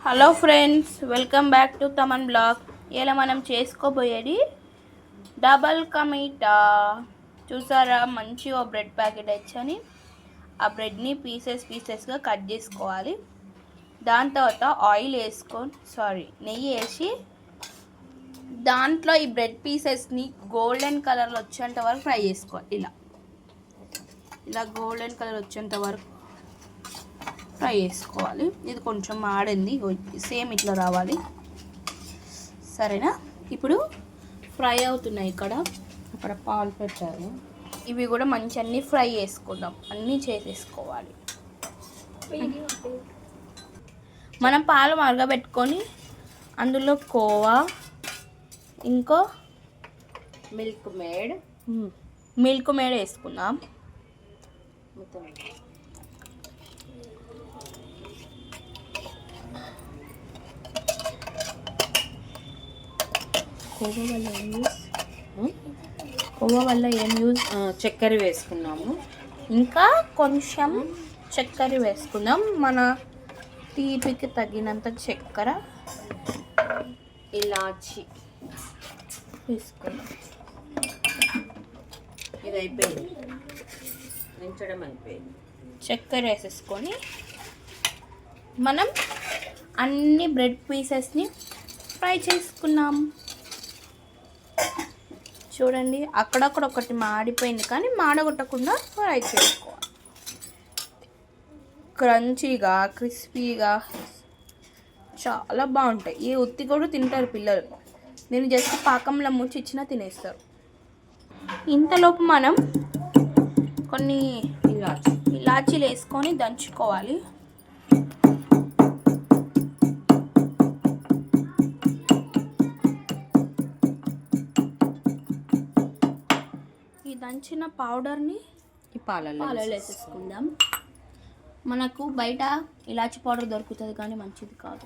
Hello friends, welcome back to Thaman blog. ఇలా మనం చేసుకోబోయేది double కమీటా. చూసారా, మంచి ఓ బ్రెడ్ ప్యాకెట్ వచ్చని ఆ బ్రెడ్ని పీసెస్గా కట్ చేసుకోవాలి. దాని తర్వాత ఆయిల్ నెయ్యి వేసి దాంట్లో ఈ బ్రెడ్ పీసెస్ని గోల్డెన్ కలర్లో వచ్చేంత వరకు ఫ్రై చేసుకోవాలి. ఇలా గోల్డెన్ కలర్ వచ్చేంత వరకు ఫ్రై చేసుకోవాలి. ఇది కొంచెం మాడింది, సేమ్ ఇట్లా రావాలి. సరేనా? ఇప్పుడు ఫ్రై అవుతున్నాయి. అక్కడ పాలు పెట్టారు. ఇవి కూడా మంచి అన్నీ ఫ్రై చేసుకుందాం, అన్నీ చేసేసుకోవాలి. మనం పాలు మరగబెట్టుకొని అందులో కోవా, ఇంకో మిల్క్ మేడ్ వేసుకుందాం. కోవా వల్ల ఏం యూజ్? చక్కెర వేసుకున్నాము. ఇంకా కొంచెం చక్కెర వేసుకుందాం, మన తీపికి తగినంత చక్కెర, ఇలాచి వేసుకుందాం. ఇది అయిపోయింది, దించడం అయిపోయింది. చక్కెర వేసేసుకొని మనం అన్ని బ్రెడ్ పీసెస్ని ఫ్రై చేసుకున్నాం. చూడండి, అక్కడక్కడ ఒకటి మాడిపోయింది, కానీ మాడగొట్టకుండా ఫ్రై చేసుకోవాలి. క్రంచీగా, క్రిస్పీగా చాలా బాగుంటాయి. ఈ ఉత్తి కూడా తింటారు పిల్లలు. నేను జస్ట్ పాకంలో ముంచి ఇచ్చినా తినేస్తారు. ఇంతలోపు మనం కొన్ని ఇలాచీలు వేసుకొని దంచుకోవాలి. ఈ దంచిన పౌడర్ని ఈ పాలలో వేసేసుకుందాం. మనకు బయట ఇలాచీ పౌడర్ దొరుకుతుంది, కానీ మంచిది కాదు.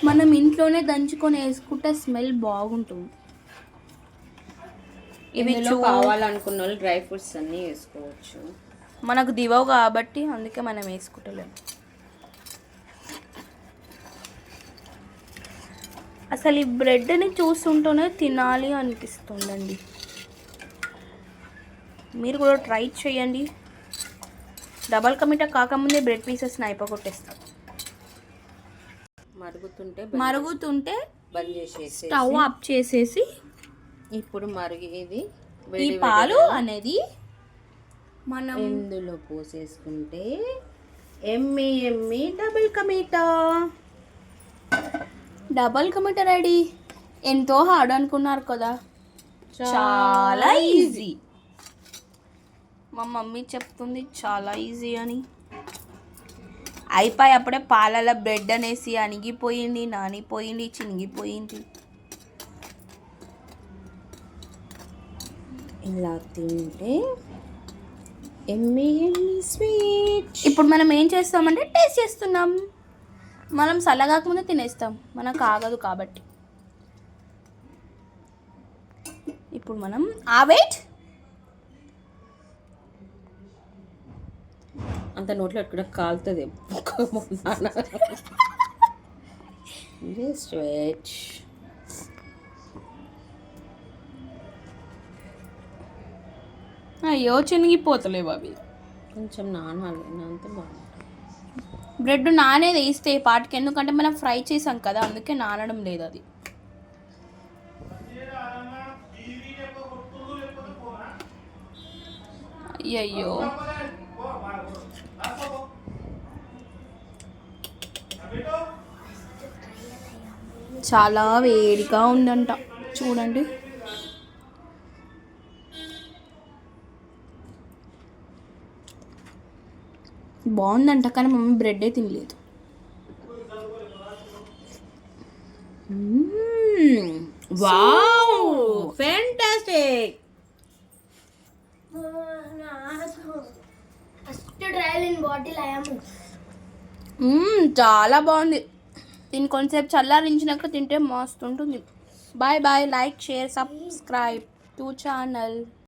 మనం ఇంట్లోనే దంచుకొని వేసుకుంటే స్మెల్ బాగుంటుంది. ఇవి కావాలనుకున్న వాళ్ళు డ్రై ఫ్రూట్స్ అన్నీ వేసుకోవచ్చు. మనకు దివవు కాబట్టి అందుకే మనం వేసుకుంటలేము. అసలు ఈ బ్రెడ్ని చూస్తుంటేనే తినాలి అనిపిస్తుందండి. మీరు కూడా ట్రై చేయండి. డబల్ కమీటా కాకముందే బ్రెడ్ పీసెస్ని అయిపోగొట్టేస్తాం. మరుగుతుంటే బంద్ చేసేసి స్టవ్ ఆఫ్ చేసేసి ఇప్పుడు మరిగేది ఈ పాలు అనేది మనం ఇందులో పోసేసుకుంటే ఎమ్మి డబల్ కమీటా రెడీ. ఎంతో హార్డ్ అనుకున్నారు కదా, చాలా ఈజీ. మా మమ్మీ చెప్తుంది చాలా ఈజీ అని. అయిపోయి అప్పుడే పాలలో బ్రెడ్ అనేసి అణిగిపోయింది, నానిపోయింది, చినిగిపోయింది. ఇలా తింటే ఎమ్మి స్వీట్. ఇప్పుడు మనం ఏం చేస్తామంటే టేస్ట్ చేస్తున్నాం. మనం చల్లగాకముందే తినేస్తాం, మనకు ఆగదు కాబట్టి. ఇప్పుడు మనం వెయిట్ అంత నోట్లో ఎక్కడ కాలుతుంది. అయ్యో, చినిగిపోతలేవు అవి. కొంచెం నానాలి, అంత బాగుంటుంది. బ్రెడ్ నానేది వేస్తే పాటికి, ఎందుకంటే మనం ఫ్రై చేసాం కదా, అందుకే నానడం లేదు అది. అయ్యయ్యో, చాలా వేడిగా ఉందంట. చూడండి, బాగుందంట, కానీ మమ్మీ బ్రెడ్డే తినలేదు. Wow, fantastic. చాలా బాగుంది. దీన్ని కొంచెంసేపు చల్లారించినాక తింటే మస్తు ఉంటుంది. Bye bye. Like, share, subscribe to channel.